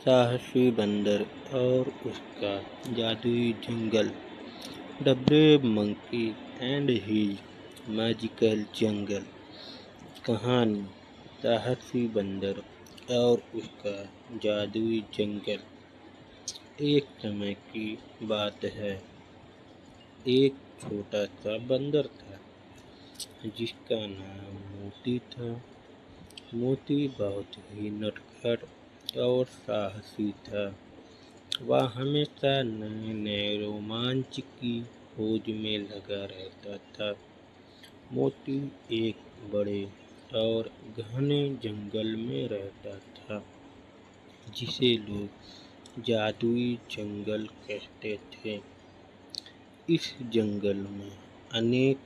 साहसी बंदर और उसका जादुई जंगल। The brave monkey and his magical jungle. कहानी: साहसी बंदर और उसका जादुई जंगल। एक समय की बात है, एक छोटा सा बंदर था जिसका नाम मोती था। मोती बहुत ही नटखट और साहसी था। वह हमेशा नए नए रोमांच की खोज में लगा रहता था। मोती एक बड़े और घने जंगल में रहता था जिसे लोग जादुई जंगल कहते थे। इस जंगल में अनेक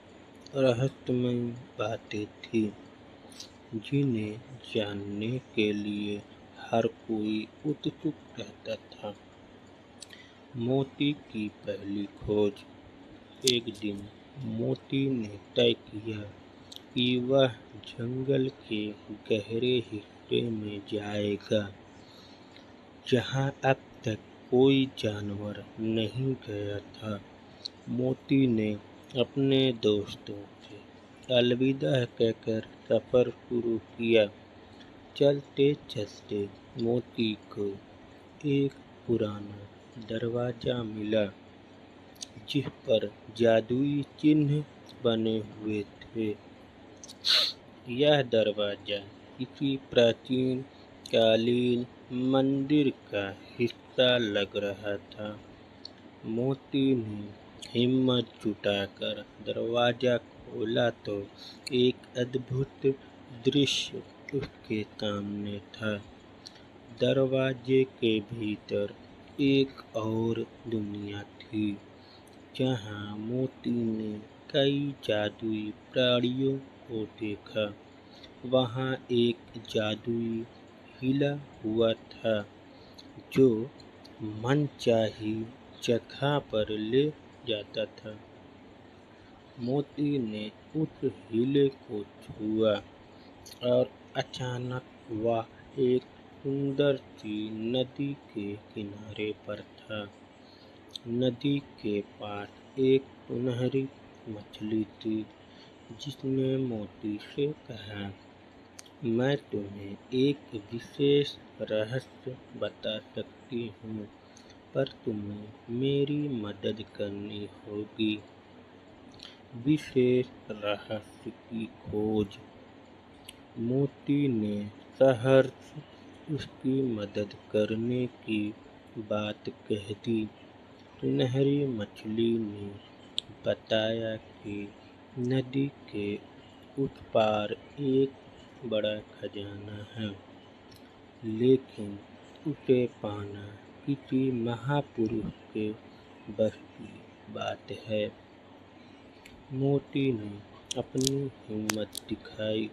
रहस्यमय बातें थी जिन्हें जानने के लिए हर कोई उत्सुक रहता था। मोती की पहली खोज। एक दिन मोती ने तय किया कि वह जंगल के गहरे हिस्से में जाएगा जहां अब तक कोई जानवर नहीं गया था। मोती ने अपने दोस्तों से अलविदा कहकर सफर शुरू किया। चलते चलते मोती को एक पुराना दरवाजा मिला जिस पर जादुई चिन्ह बने हुए थे। यह दरवाजा किसी प्राचीन कालीन मंदिर का हिस्सा लग रहा था। मोती ने हिम्मत जुटाकर दरवाजा खोला तो एक अद्भुत दृश्य उसके सामने था। दरवाजे के भीतर एक और दुनिया थी जहां मोती ने कई जादुई प्राणियों को देखा। वहां एक जादुई हिला हुआ था जो मनचाही जगह पर ले जाता था। मोती ने उस हिले को छुआ और अचानक वह एक सुंदर सी नदी के किनारे पर था। नदी के पास एक सुनहरी मछली थी जिसने मोती से कहा, मैं तुम्हें एक विशेष रहस्य बता सकती हूँ, पर तुम्हें मेरी मदद करनी होगी। विशेष रहस्य की खोज। मोती ने सहर्ष उसकी मदद करने की बात कह दी। सुनहरी मछली ने बताया कि नदी के उस पार एक बड़ा खजाना है, लेकिन उसे पाना किसी महापुरुष के बस की बात है। मोती ने अपनी हिम्मत दिखाई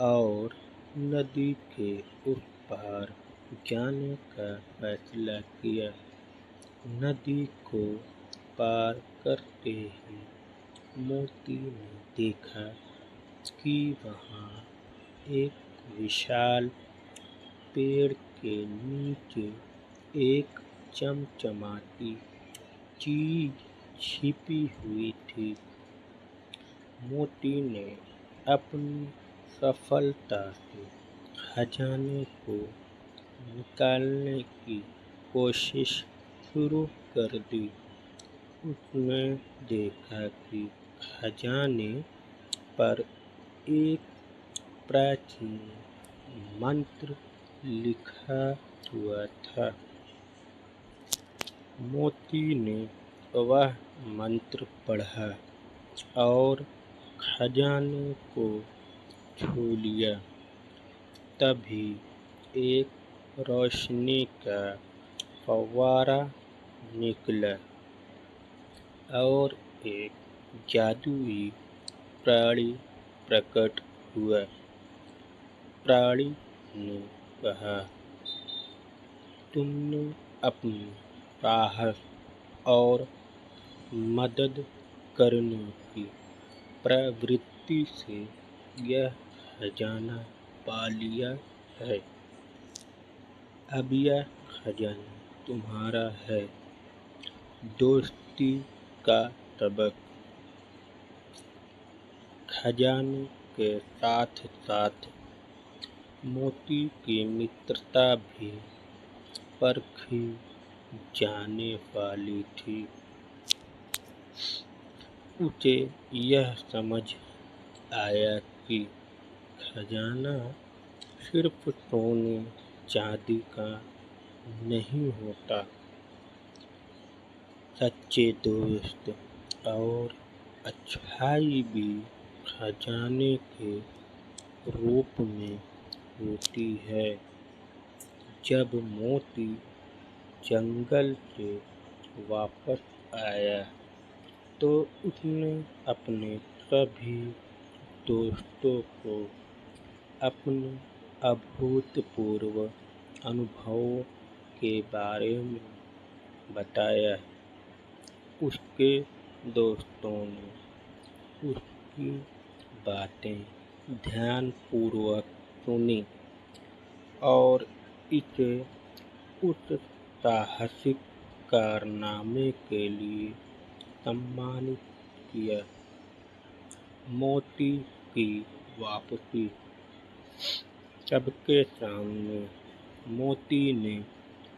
और नदी के उस पार जाने का फैसला किया। नदी को पार करते ही मोती ने देखा कि वहाँ एक विशाल पेड़ के नीचे एक चमचमाती चीज छिपी हुई थी। मोती ने अपनी सफलता से खजाने को निकालने की कोशिश शुरू कर दी। उसने देखा कि खजाने पर एक प्राचीन मंत्र लिखा हुआ था। मोती ने वह मंत्र पढ़ा और खजाने को छू लिया। तभी एक रोशनी का फव्वारा निकला और एक जादुई प्राणी प्रकट हुआ। प्राणी ने कहा, तुमने अपनी साहस और मदद करने की प्रवृत्ति से यह खजाना पा लिया है। अब यह खजाना तुम्हारा है। दोस्ती का सबक। खजाने के साथ साथ मोती की मित्रता भी परखी जाने वाली थी। उसे यह समझ आया कि खजाना सिर्फ सोने चांदी का नहीं होता। सच्चे दोस्त और अच्छाई भी खजाने के रूप में होती है। जब मोती जंगल से वापस आया तो उसने अपने सभी दोस्तों को अपने अभूतपूर्व अनुभवों के बारे में बताया। उसके दोस्तों ने उसकी बातें ध्यानपूर्वक सुनी और इसे उस साहसिक कारनामे के लिए सम्मानित किया। मोती की वापसी। सबके सामने मोती ने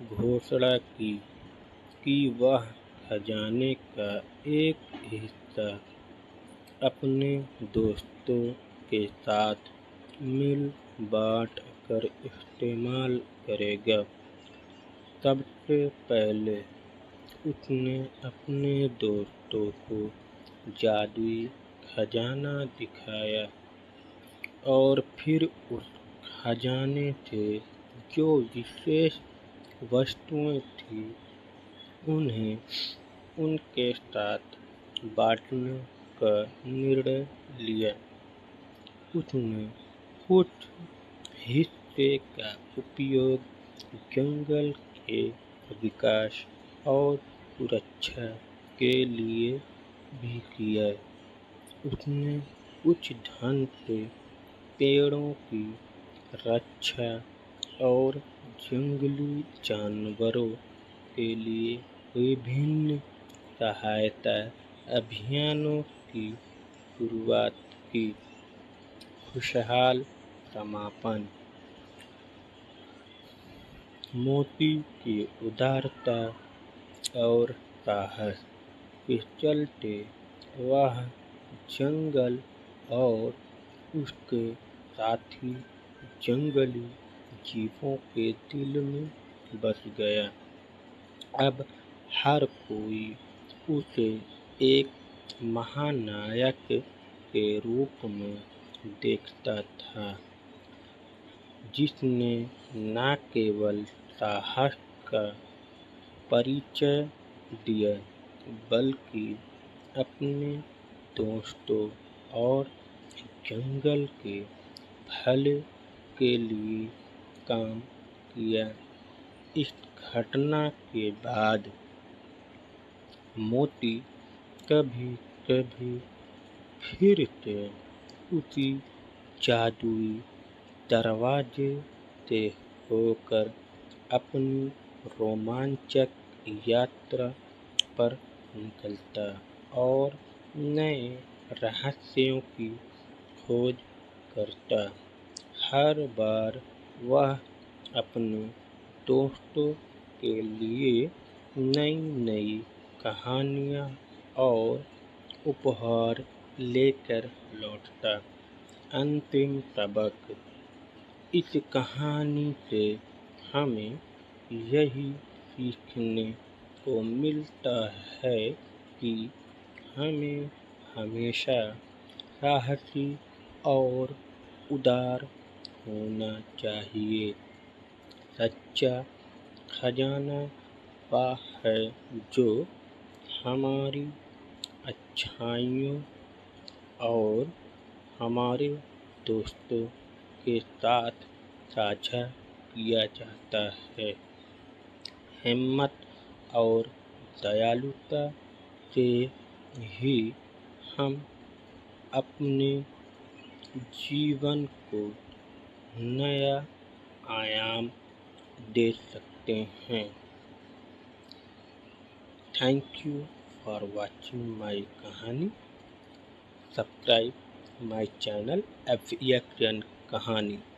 घोषणा की कि वह खजाने का एक हिस्सा अपने दोस्तों के साथ मिल बांट कर इस्तेमाल करेगा। सबसे पहले उसने अपने दोस्तों को जादुई खजाना दिखाया और फिर उस खजाने से जो विशेष वस्तुएं थीं उन्हें उनके साथ बांटने का निर्णय लिया। उसने कुछ हिस्से का उपयोग जंगल के विकास और सुरक्षा के लिए भी किया। उसने कुछ धन से पेड़ों की रक्षा और जंगली जानवरों के लिए विभिन्न सहायता अभियानों की शुरुआत की। खुशहाल समापन। मोती की उदारता और साहस के चलते वह जंगल और उसके साथी जंगली जीवों के दिल में बस गया। अब हर कोई उसे एक महानायक के रूप में देखता था, जिसने न केवल साहस का परिचय दिया बल्कि अपने दोस्तों और जंगल के भले के लिए काम किया। इस घटना के बाद मोती कभी कभी फिर से उसी जादुई दरवाजे से होकर अपनी रोमांचक यात्रा पर निकलता और नए रहस्यों की खोज करता। हर बार वह अपने दोस्तों के लिए नई नई कहानियाँ और उपहार लेकर लौटता। अंतिम सबक। इस कहानी से हमें यही सीखने को मिलता है कि हमें हमेशा साहसी और उदार होना चाहिए। सच्चा खजाना वह है जो हमारी अच्छाइयों और हमारे दोस्तों के साथ साझा किया जाता है। हिम्मत और दयालुता से ही हम अपने जीवन को नया आयाम दे सकते हैं। Thank you for watching my कहानी। सब्सक्राइब माई चैनल FEXN कहानी।